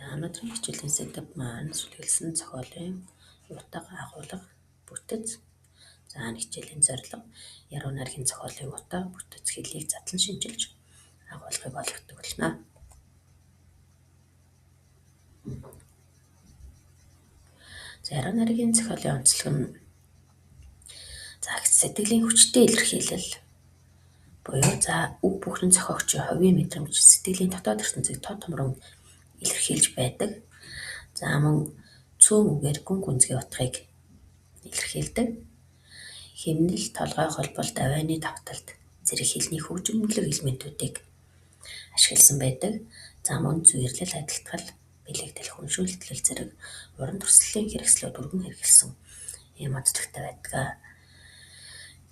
Өнөөдрийн хичээлийн сэдэв маань сүлгэлсэн зохиолын утга агуулга бүтэц. Хичээлийн зорилго яруу найргийн зохиолын утга бүтэц хэлийг задлан шинжилж агуулгыг олгодог болно. Яруу найргийн зохиолын онцлог нь сэтгэлийн хүчтэй илэрхийлэл буюу үг бүхэн зохиогчийн хувийн мэдрэмж сэтгэлийн дотоод ертөнцийг тод томрон илэрхийлж байдаг. Мөн цөөн үгээр гүн гүнзгий утгыг илэрхийлдэг. Химнэл, толгой холбол, давааны давталт зэрэг хэлний хөгжмөлөг элементүүдийг ашигласан байдаг. Мөн зүйрлэл, адилтгал, бэлэгдэл, хүншүүлтгэл зэрэг уран төрслөлийн хэрэгслүүд өргөн хэрэгэлсэн ийм онцлогтой байдаг.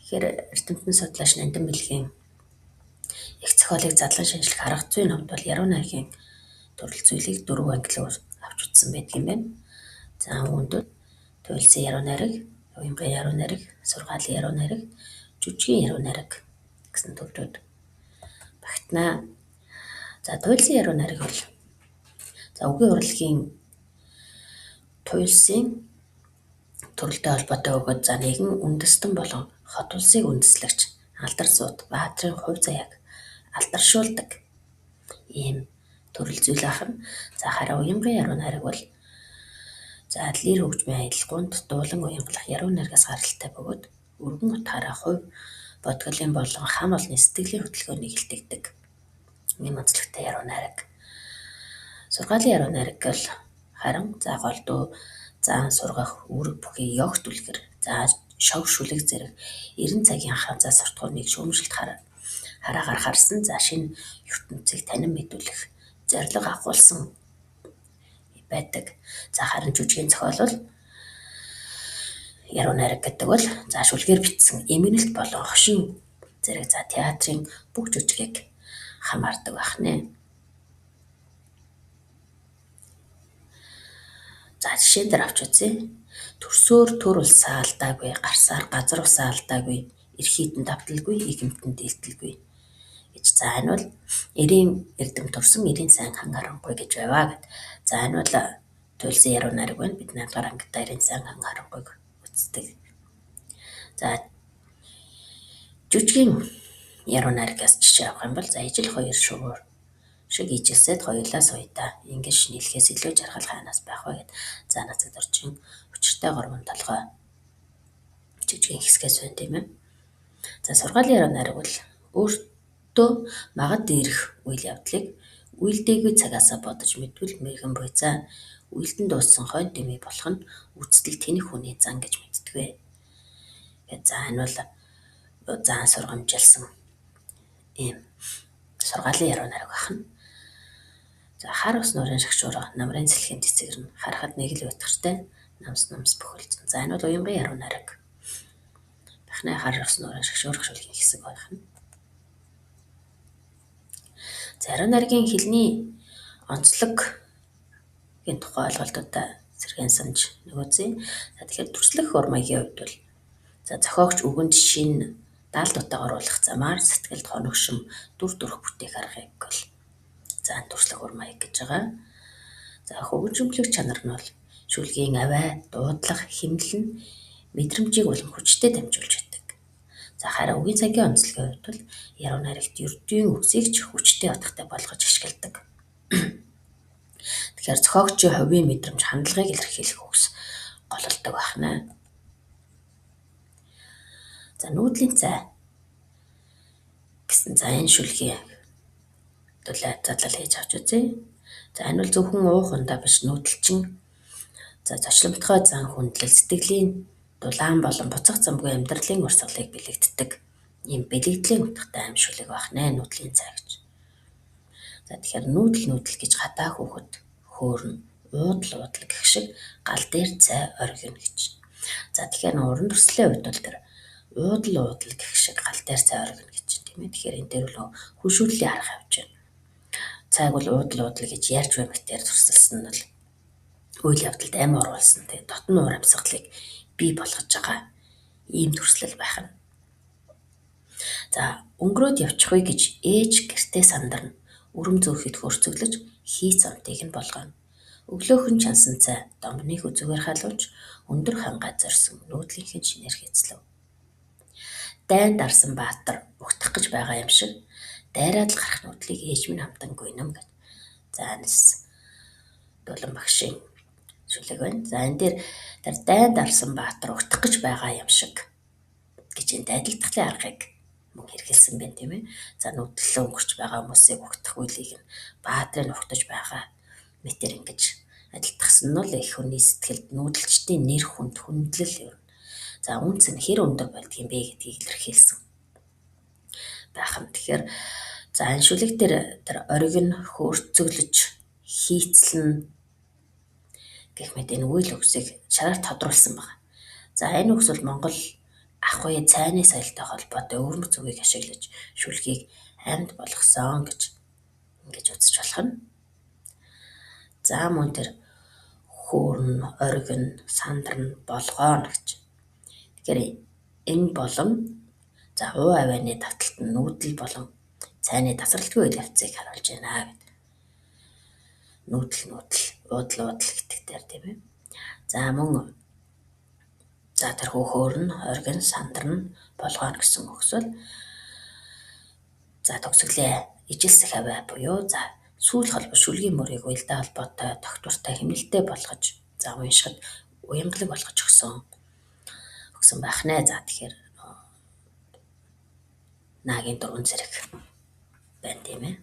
Эрдэмтэн судлаач Нандин Билгийн их зохиолыг задлан шинжлэх арга зүй номд бол яруу найргийн төрөл зүйлийг 4 ангилаар авч үзсэн байдаг юм байна. Үүнүүд туйлсын яруу найраг, уянган яруу найраг, сургаалын яруу найраг, жүжигийн яруу найраг гэсэн төрлүүд багтана. Туйлсын яруу найраг бол үгийн урлагийн туйлсын төрөлтэй холбоотой бөгөөд нэгэн үндэстэн болон хот улсыг үндэслэгч алдар сууд баатрын хувь заяаг алдаршуулдаг ийм төрөл зүйл ахна. Харин уянган яруу найраг бол лир хөгжмийн аялалгуунд дуулан уянгалах яруу найргаас гаралтай бөгөөд өргөн утгаараа хувь бодголын болон хам олны сэтгэлийн хөдөлгөөнийг илтгэдэг ийм онцлогтой яруу найраг. Сургаалын яруу найраг бол харин голдуу, заан сургах, үүрэг бүхий ёгт үлгэр, шог шүлэг зэрэг 90 цагийн хаанцаа суртахууныг шүүмжилт хараагаар харсан шинэ ертөнцийг танин мэдүүлэх зорилго агуулсан байдаг. Харин жүжигийн зохиол бол яруу найраг гэдэг бол шүлгээр бичсэн эмгэнэлт болон хошин зэрэг театрын бүх жүжигийг хамаардаг байна. Жишээн дээр авч үзье. Төрсөөр төр улсаа алдаагүй, гарсаар газар усаа алдаагүй, эрхийдэн давталгүй, игэмтэн дийлдэлгүй гэж. Энэ бол эрийн эрдэм төрсөн эрийн сайн хан харанхуй гэж байваа гэд. Энэ бол туйлсын яруу найраг байна. Бид 8 дугаар ангидаа эрийн сайн хан харанхуйг үздэг. Жүжигийн яруу найрагаас жишээ авах юм бол ижил хоёр шувуур шиг ижилсээд хоёулаа суйдаа. Ингэж нийлхээс илүү жаргал хаанаас байх вэ гэд. Нацагт орчин учиртай гормон толгой жүжигийн хэсгээс байна тийм ээ. Сургаалын яруу найраг бол өөртөө магад ирэх үйл явдлыг үйлдээгүй цагаасаа бодож мэдвэл мэргэн буй. Үйлдэн дууссан хойно дэмий болох нь үцтэл тэнэх хүний зан гэж мэддэг. Энэ бол заан сургамжилсан ийм сургаалын яруу найраг байна. Хар ус нуурын шагшуур намрын сэлхийн цэцгэр нь харахад нэг л утгартай намс бөхөлдсөн. Энэ бол уянган яруу найраг. Хар ус нуурын шагшуур шүлгийн хэсэг байна. Яруу найргийн хэлний онцлогийн тухай ойлголтуудаа сэргээн санаж нөгөөзье. Тэгэхээр төрслөх ур маягийн хувьд бол зохиогч үгэнд шинэ даалд утга оруулах замаар сэтгэлд хоногшин дүр төрх бүтээх аргыг бол төрслөх ур маяг гэж байгаа. Хөгжимлөх чанар нь бол шүлгийн авай, дуудлага, химлэл нь мэдрэмжийг болон хүчтэй дамжуулж байдаг. Харин үгийн цагийн онцлогийн хувьд бол яруу найрагт ердийн үгсийг ч хүчтэй утгатай болгож ашигладаг. Тэгэхээр зохиогчийн хувийн мэдрэмж хандлагыг илэрхийлэх үгс гололдог байна. Нүүдлийн цай гэсэн энэ шүлгийн задлал хийж авч үзье. Энэ бол зөвхөн уух ундаа биш нүүдэлчин зочломтгой зан хүндлэл сэтгэлийн дулаан болон буцах замгүй амьдралын урсгалыг бэлэгддэг ийм бэлэгдлийн утгатай аим шүлэг байна. Нүүдлийн цай гэж. Тэгэхээр нүүдэл гэж хатаа хүүхэд хөөрн уудал гэх шиг гал дээр цай оргино гэж. Тэгэхээр уран төрслийн хувьд бол тэр уудал гэх шиг гал дээр цай оргино гэж тийм ээ. Тэгэхээр энэ дээр бол хүншүүллийн арга авч байна. Цайг бол уудал гэж ярьж байна гэдгээр төрсөлсөн нь бол үйл явдалд амь оруулсан дотн уур амьсгалыг бий болгож байгаа ийм төрслөл байна. Өнгөрөөд явчих вэ гэж ээж гэртээ сандарна. Үрэм зөөхөд хөрцөглөж хийц амтыг нь болгоно. Өглөөхөн чансан цай домбоныг үзүүгээр халуунч өндөр хангаа зорьсон нүүдлийнхэн шинээр хэзлэв. Дайн дарсан баатар угтах гэж байгаа юм шиг дайраад л гарах нүүдлийг ээж минь хамтан гуйнам гэж. За энэс Дулан багшийн шүлэг байна. За энэ дээр дайн дарсан баатар угтах гэж байгаа юм шиг гэж энэ дайдалтгалын аргыг мөн хэрэгэлсэн байна тийм ээ. За нүүдлээ өнгөрч байгаа хүмүүсийг угтах үйлийг нь баатрыг угтаж байгаа мэтэр ингэж адилтгсан нь бол их хүний сэтгэлд нүүдэлчдийн нэр хүнд хүндлэл юм. За үнц нь хэр өндөр байдгийг бэ гэдгийг илэрхийлсэн байх юм. Тэгэхээр за энэ шүлэг дээр тэр ориг нь хөөрцөглөж хийцлэн гэх мэт энэ үйл өгсийг шараар тодруулсан байна. За энэ үгс бол Монгол ах уяа цайны соёлтой холбоотой өвөрмөц үгийг ашиглаж шүлгийг амьд болгосон гэж ингэж үзэж болох нь. За мөн тэр хөөрн, оргин, сандран, болгоон гэж. Тэгэхээр энэ болон за уу авианы таталтанд нүүдэл болон цайны тасралтгүй үйл явцыг харуулж байна гэдэг. Нүүдэл, уудлал гэдэг дээр тийм ээ. За мөн за тэр хөөрн, оргин, сандран, болгоон гэсэн үгс бол за төгсгөлээ ижилсэх авиа буюу за сүүл холбоо шүлгийн мөрийг уялдаа холбоотой тогтвортой хэмнэлтэд болгож за уншихад уянгалаг болгож өгсөн байх нэ. За тэгэхээр Нагийн 4 зэрэг байна тийм ээ.